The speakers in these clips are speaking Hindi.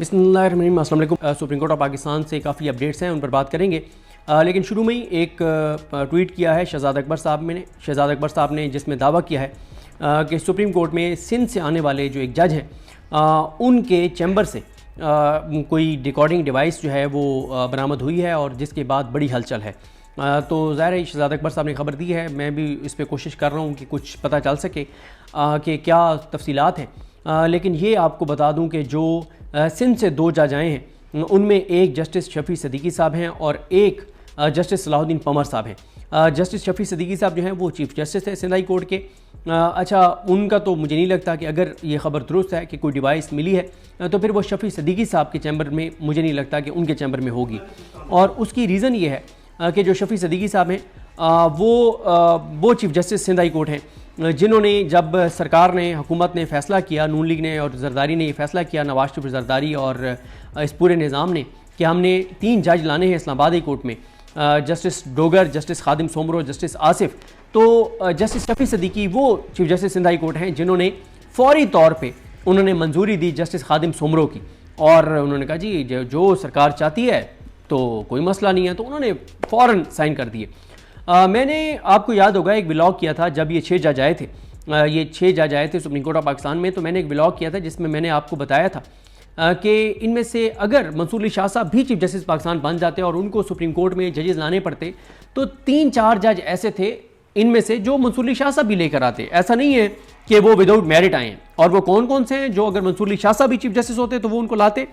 बिस्मिल्लाहिर्रहमानिर्रहीम। अस्सलाम वालेकुम। सुप्रीम कोर्ट ऑफ पाकिस्तान से काफ़ी अपडेट्स हैं, उन पर बात करेंगे। लेकिन शुरू में ही एक ट्वीट किया है शहजाद अकबर साहब ने जिसमें दावा किया है कि सुप्रीम कोर्ट में सिंध से आने वाले जो एक जज हैं उनके चैम्बर से कोई रिकॉर्डिंग डिवाइस जो है वो बरामद हुई है और जिसके बाद बड़ी हलचल है। तो ज़ाहिर है शहजाद अकबर साहब ने खबर दी है, मैं भी इस पर कोशिश कर रहा हूँ कि कुछ पता चल सके कि क्या तफसीलात हैं। लेकिन ये आपको बता दूँ कि जो सिंध से दो जज आए हैं उनमें एक जस्टिस शफ़ी सिद्दीकी साहब हैं और एक जस्टिस सलाहुद्दीन पंवर साहब हैं। जस्टिस शफ़ी सिद्दीकी साहब जो हैं वो चीफ़ जस्टिस है सिंध हाई कोर्ट के। अच्छा, उनका तो मुझे नहीं लगता कि अगर ये ख़बर दुरुस्त है कि कोई डिवाइस मिली है तो फिर वो शफ़ी सिद्दीकी साहब के चैम्बर में मुझे नहीं लगता कि उनके चैम्बर में होगी। और उसकी रीज़न ये है कि जो शफ़ी सिद्दीकी साहब हैं वो chief justice Sindh high court हैं जिन्होंने जब सरकार ने हुकूमत ने फ़ैसला किया, नून लीग ने और जरदारी ने ये फ़ैसला किया, नवाज शरीफ जरदारी और इस पूरे निज़ाम ने, कि हमने 3 जज लाने हैं इस्लामाबाद हाई कोर्ट में, justice Dogar, justice Khadim Soomro, justice Asif. तो जस्टिस शफ़ी सिद्दीकी वो chief justice Sindh high court हैं जिन्होंने फ़ौरी तौर पे उन्होंने मंजूरी दी जस्टिस खादिम सोमरो की और उन्होंने कहा जी जो सरकार चाहती है तो कोई मसला नहीं है, तो उन्होंने फ़ौरन साइन कर दिए। मैंने आपको याद होगा एक व्लॉग किया था जब ये 6 जज आए थे, ये 6 जज आए थे सुप्रीम कोर्ट ऑफ पाकिस्तान में, तो मैंने एक व्लॉग किया था जिसमें मैंने आपको बताया था कि इनमें से अगर मंसूर अली शाह साहब भी चीफ जस्टिस पाकिस्तान बन जाते और उनको सुप्रीम कोर्ट में जजेस लाने पड़ते तो 3-4 जज ऐसे थे इनमें से जो मंसूर अली शाह साहब भी लेकर आते। ऐसा नहीं है कि वो विदाउट मेरिट आए हैं। और वो कौन कौन से हैं जो अगर मंसूर अली शाह साहब भी चीफ जस्टिस होते तो वो उनको लाते।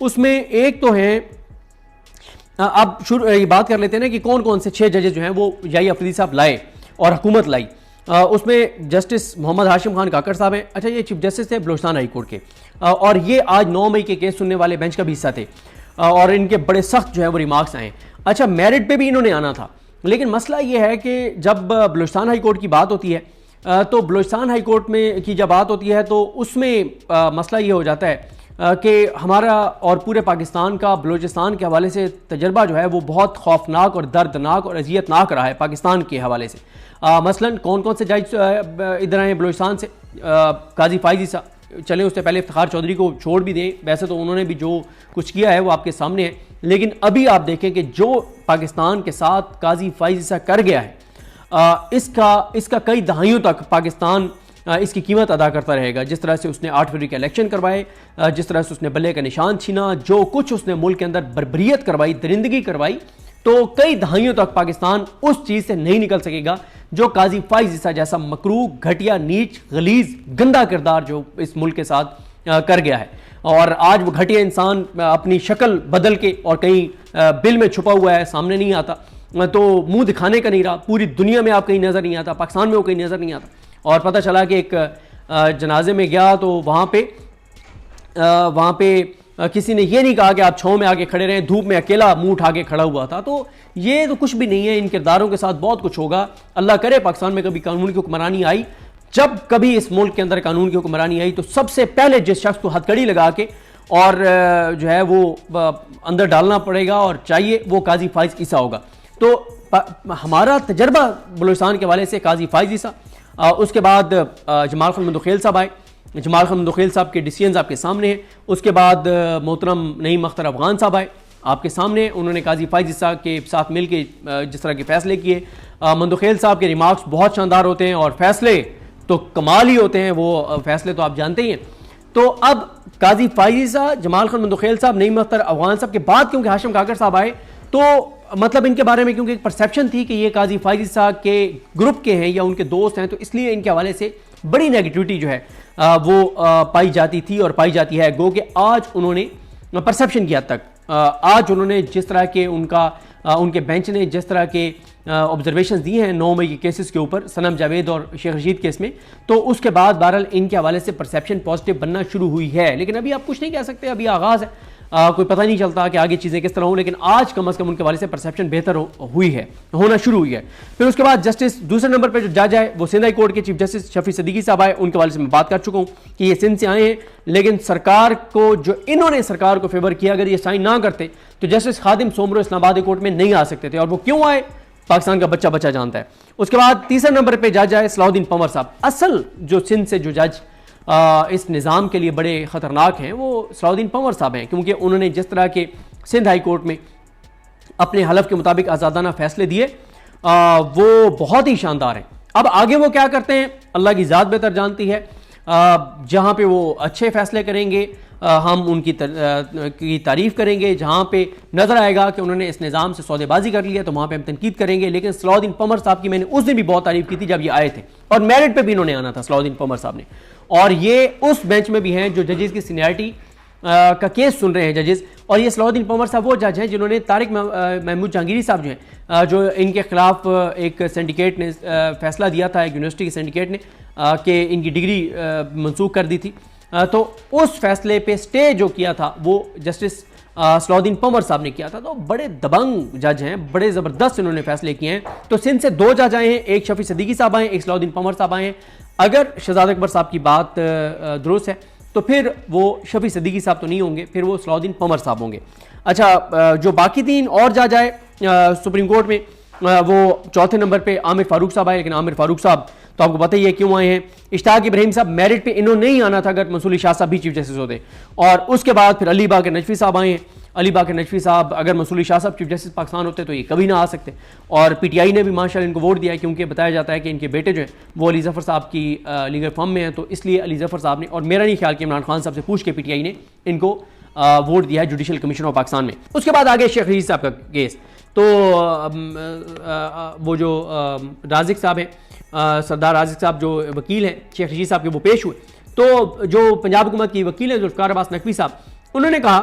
उसमें एक तो हैं, अब शुरू ये बात कर लेते हैं ना कि कौन कौन से 6 जजेस जो हैं वो याही अफरीदी साहब लाए और हुकूमत लाई। उसमें जस्टिस मोहम्मद हाशिम खान काकड़ साहब हैं। अच्छा, ये चीफ जस्टिस थे बलोचिस्तान हाई कोर्ट के और ये आज 9 मई के केस सुनने वाले बेंच का भी हिस्सा थे और इनके बड़े सख्त जो है वो रिमार्क्स आए। अच्छा, मेरिट पे भी इन्होंने आना था, लेकिन मसला ये है कि जब बलोचिस्तान हाई कोर्ट की बात होती है तो बलोचिस्तान हाई कोर्ट में की जब बात होती है तो उसमें मसला ये हो जाता है कि हमारा और पूरे पाकिस्तान का बलूचिस्तान के हवाले से तजर्बा जो है वो बहुत खौफनाक और दर्दनाक और अजियतनाक रहा है पाकिस्तान के हवाले से। मसलन कौन कौन से जज इधर आए बलूचिस्तान से, काजी फाइजी साहब चले, उससे पहले इफ्तिखार चौधरी को छोड़ भी दें, वैसे तो उन्होंने भी जो कुछ किया है वो आपके सामने है, लेकिन अभी आप देखें कि जो पाकिस्तान के साथ काजी फाइजी साहब कर गया है इसका कई दहाइयों तक पाकिस्तान इसकी कीमत अदा करता रहेगा। जिस तरह से उसने 8 फरवरी के इलेक्शन करवाए, जिस तरह से उसने बल्ले का निशान छीना, जो कुछ उसने मुल्क के अंदर बर्बरियत करवाई, दरिंदगी करवाई, तो कई दहाइयों तक पाकिस्तान उस चीज़ से नहीं निकल सकेगा जो काजी फाइज जैसा मकरूह, घटिया, नीच, गलीज, गंदा किरदार जो इस मुल्क के साथ कर गया है। और आज वो घटिया इंसान अपनी शक्ल बदल के और कहीं बिल में छुपा हुआ है, सामने नहीं आता, तो मुंह दिखाने का नहीं रहा, पूरी दुनिया में आप कहीं नज़र नहीं आता, पाकिस्तान में वो कहीं नज़र नहीं आता। और पता चला कि एक जनाजे में गया तो वहाँ पे किसी ने ये नहीं कहा कि आप छाँव में आके खड़े रहें, धूप में अकेला मुंह उठा के खड़ा हुआ था। तो ये तो कुछ भी नहीं है, इन किरदारों के साथ बहुत कुछ होगा। अल्लाह करे पाकिस्तान में कभी कानून की हुक्मरानी आई, जब कभी इस मुल्क के अंदर कानून की हुक्मरानी आई तो सबसे पहले जिस शख्स को हथकड़ी लगा के और जो है वो अंदर डालना पड़ेगा और चाहिए वो काजी फाइज ईसा होगा। तो हमारा तजर्बा बलूचिस्तान के हवाले से काजी फाइज ईसा, उसके बाद जमाल खान मंदोखेल साहब आए, जमाल खान मंदोखेल साहब के डिसीजंस आपके सामने हैं। उसके बाद मोहतरम नईम अख्तर अफगान साहब आए आपके सामने, उन्होंने काजी फाइज ईसा के साथ मिल के जिस तरह के फैसले किए। मंदोखेल साहब के रिमार्क्स बहुत शानदार होते हैं और फैसले तो कमाल ही होते हैं, वो फैसले तो आप जानते ही हैं। तो अब काजी फाइज ईसा, जमाल खान मंदोखेल साहब, नईम अख्तर अफगान साहब के बाद क्योंकि हाशिम काकड़ साहब आए तो मतलब इनके बारे में क्योंकि एक परसेप्शन थी कि ये काजी फाइज साहब के ग्रुप के हैं या उनके दोस्त हैं, तो इसलिए इनके हवाले से बड़ी नेगेटिविटी जो है वो पाई जाती थी और पाई जाती है। गो कि आज उन्होंने परसेप्शन की हद तक आज उन्होंने जिस तरह के उनके बेंच ने जिस तरह के ऑब्जर्वेशन दिए हैं 9 मई के केसेस के ऊपर, सनम जावेद और शेख रशीद केस में, तो उसके बाद बहरहाल इनके हवाले से परसेप्शन पॉजिटिव बनना शुरू हुई है। लेकिन अभी आप कुछ नहीं कह सकते, अभी आगाज़ है, कोई पता नहीं चलता कि आगे चीज़ें किस तरह हों, लेकिन आज कम से कम उनके हवाले से परसेप्शन बेहतर हुई है, होना शुरू हुई है। फिर उसके बाद जस्टिस दूसरे नंबर पर जो जज आए वो सिंध हाई कोर्ट के चीफ जस्टिस शफ़ी सिद्दीकी साहब आए। उनके हवाले से मैं बात कर चुका हूँ कि ये सिंध से आए हैं, लेकिन सरकार को जो इन्होंने सरकार को फेवर किया, अगर ये साइन ना करते तो जस्टिस खादिम सोमरो इस्लामाबाद कोर्ट में नहीं आ सकते थे। और वो क्यों आए, पाकिस्तान का बच्चा जानता है। उसके बाद तीसरे नंबर पर जज आए सलाहुद्दीन पंवर साहब। असल जो सिंध से जो जज इस निज़ाम के लिए बड़े ख़तरनाक हैं वो सलाउद्दीन पंवर साहब हैं, क्योंकि उन्होंने जिस तरह के सिंध हाई कोर्ट में अपने हलफ के मुताबिक आज़ादाना फैसले दिए वो बहुत ही शानदार हैं। अब आगे वो क्या करते हैं अल्लाह की ज़ात बेहतर जानती है। जहाँ पे वो अच्छे फैसले करेंगे हम उनकी की तारीफ़ करेंगे, जहाँ पे नज़र आएगा कि उन्होंने इस निज़ाम से सौदेबाजी कर लिया तो वहाँ पे हम तनकीद करेंगे। लेकिन सलाउद्दीन पंवर साहब की मैंने उस दिन भी बहुत तारीफ़ की थी जब ये आए थे, और मेरिट पे भी इन्होंने आना था सलाउद्दीन पंवर साहब ने, और ये उस बेंच में भी हैं जो जजेस की सीनियरिटी का केस सुन रहे हैं जजेस। और ये सलाउद्दीन पंवर साहब वो जज हैं जिन्होंने तारिक महमूद जहांगीरी साहब जो हैं जो इनके खिलाफ एक सिंडिकेट ने फैसला दिया था, एक यूनिवर्सिटी के सिंडिकेट ने कि इनकी डिग्री मनसूख कर दी थी, तो उस फैसले पे स्टे जो किया था वो जस्टिस सलाउद्दीन पंवर साहब ने किया था। तो बड़े दबंग जज हैं, बड़े ज़बरदस्त इन्होंने फैसले किए हैं। तो सिंध से 2 जज आए हैं, एक शफी सिद्दीकी साहब आए हैं, एक सलाउद्दीन पंवर साहब आए हैं। अगर शहजाद अकबर साहब की बात दुरुस्त है तो फिर वो शफी सिद्दीकी साहब तो नहीं होंगे, फिर वो सलाउद्दीन पंवर साहब होंगे। अच्छा, जो बाकी 3 और जज आए सुप्रीम कोर्ट में, वो चौथे नंबर पे आमिर फारूक साहब आए, लेकिन आमिर फारूक साहब तो आपको पता ही है क्यों आए हैं। इश्ताक इब्राहिम साहब मेरिट पे इन्होंने नहीं आना था अगर मंसूर अली शाह साहब भी चीफ जस्टिस होते। और उसके बाद फिर अली बाकर नजफी साहब आए हैं। अली बाकर नजफी साहब अगर मंसूर अली शाह साहब चीफ जस्टिस पाकिस्तान होते तो ये कभी ना आ सकते। और पीटीआई ने भी माशाल्लाह इनको वोट दिया है, क्योंकि बताया जाता है कि इनके बेटे जो हैं वो अली जफ़र साहब की लीगल फर्म में हैं, तो इसलिए अली जफ़र साहब ने, और मेरा नहीं ख्याल कि इमरान खान साहब से पूछ के पीटीआई ने इनको वोट दिया है जुडिशल कमीशन ऑफ पाकिस्तान में। उसके बाद आगे शेख रशीद साहब का केस, तो वो जो राजिक साहब हैं, सरदार राजिक साहब जो वकील हैं शेख रशीद साहब के, वो पेश हुए। तो जो पंजाब हुकूमत की वकील हैं जुल्फ़िकार अब्बास नकवी साहब, उन्होंने कहा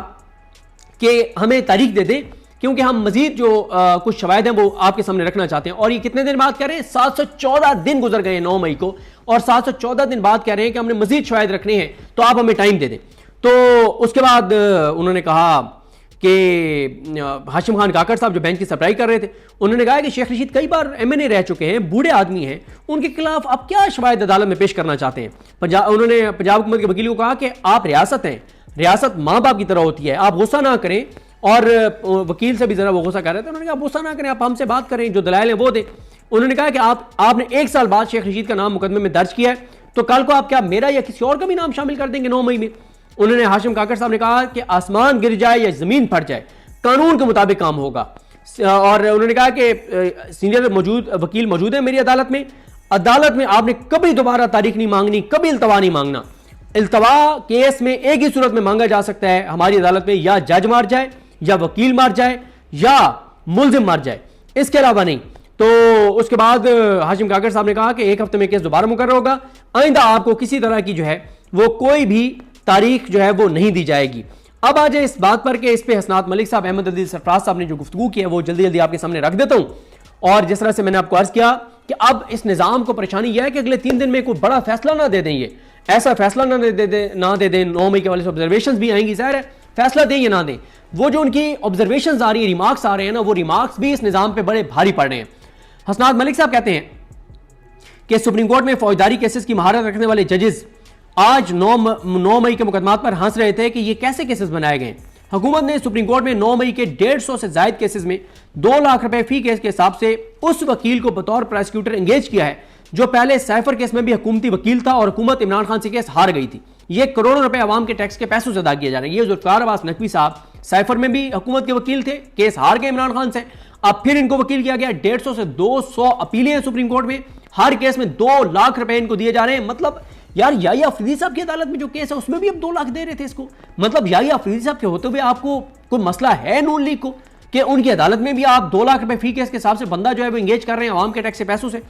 कि हमें तारीख दे दें क्योंकि हम मजीद जो कुछ शवाहिद हैं वो आपके सामने रखना चाहते हैं। और ये कितने दिन बाद कह रहे हैं? 714 दिन गुजर गए 9 मई को, और 714 दिन बाद कह रहे हैं कि हमने मजीद शवाहिद रखने हैं तो आप हमें टाइम दे दें। तो उसके बाद उन्होंने कहा कि हाशिम खान काकड़ साहब जो बेंच की सप्लाई कर रहे थे, उन्होंने कहा कि शेख रशीद कई बार एमएनए रह चुके हैं, बूढ़े आदमी हैं, उनके खिलाफ आप क्या शवाहिद अदालत में पेश करना चाहते हैं। उन्होंने पंजाब हुकूमत के वकील को कहा कि आप रियासत हैं, रियासत माँ बाप की तरह होती है, आप गुस्सा ना करें। और वकील से भी जरा वो गुस्सा कर रहे थे, उन्होंने कहा गुस्सा ना करें, आप हमसे बात करें, जो दलाइल हैं वो दें। उन्होंने कहा कि आपने 1 साल बाद शेख रशीद का नाम मुकदमे में दर्ज किया है, तो कल को आप क्या मेरा या किसी और का भी नाम शामिल कर देंगे 9 मई में। उन्होंने हाशिम काकड़ साहब ने कहा कि आसमान गिर जाए या जमीन फट जाए, कानून के मुताबिक काम होगा। और उन्होंने कहा कि सीनियर वकील मौजूद है मेरी अदालत में आपने कभी दोबारा तारीख नहीं मांगनी, कभी इल्तवा नहीं मांगना। इल्तवा केस में एक ही सूरत में मांगा जा सकता है हमारी अदालत में, या जज मार जाए, या वकील मार जाए, या मुल्जिम मार जाए, इसके अलावा नहीं। तो उसके बाद हाशिम काकड़ साहब ने कहा कि 1 हफ्ते में केस दोबारा मुकर्रर होगा, आइंदा आपको किसी तरह की जो है वो कोई भी तारीख जो है वो नहीं दी जाएगी। अब आ जाए इस बात पर कि इस पे हसनात मलिक साहब, अहमद अदील सरफराज साहब ने जो गुफ्तगू की है वो जल्दी जल्दी आपके सामने रख देता हूं। और जिस तरह से मैंने आपको अर्ज किया कि अब इस निज़ाम को परेशानी यह है कि अगले 3 दिन में कोई बड़ा फैसला ना दे दें, ये ऐसा फैसला ना दे दें 9 मई के वाले से ऑब्जर्वेशन भी आएंगी, ज़ाहिर है फैसला दें या ना दें, वो जो उनकी ऑब्जर्वेशन आ रही है, रिमार्क्स आ रहे हैं ना, वो रिमार्क्स भी इस निज़ाम पर बड़े भारी पड़ रहे हैं। हसनात मलिक साहब कहते हैं कि सुप्रीम कोर्ट में फौजदारी केसेस की महारत रखने वाले जजेस आज 9 मई के मुकदमात पर हंस रहे थे कि ये कैसे केसेस बनाए गए। हुकूमत ने सुप्रीम कोर्ट में 9 मई के 150 से ज्यादा केसेस में 2 लाख रुपए फी केस के हिसाब से उस वकील को बतौर प्रोसिक्यूटर एंगेज किया है जो पहले साइफर केस में भी हुकूमती वकील था और हुकूमत इमरान खान से केस हार गई थी। ये करोड़ों रुपए अवाम के टैक्स के पैसों से अदा किए जा रहे हैं। ये जुल्फ़िकार अब्बास नकवी साहब साइफर में भी हुकूमत के वकील थे, केस हार गए इमरान खान से, अब फिर इनको वकील किया गया। 150 से 200 अपीलें हैं सुप्रीम कोर्ट में, हर केस में 2 लाख रुपए इनको दिए जा रहे हैं। मतलब यार याहिया अफरीदी साहब की अदालत में जो केस है उसमें भी अब 2 लाख दे रहे थे इसको। मतलब याहिया अफरीदी साहब के होते हुए आपको कोई मसला है नून लीग को कि उनकी अदालत में भी आप 2 लाख रुपए फी केस के हिसाब से बंदा जो है वो एंगेज कर रहे हैं अवाम के टैक्स के पैसों से।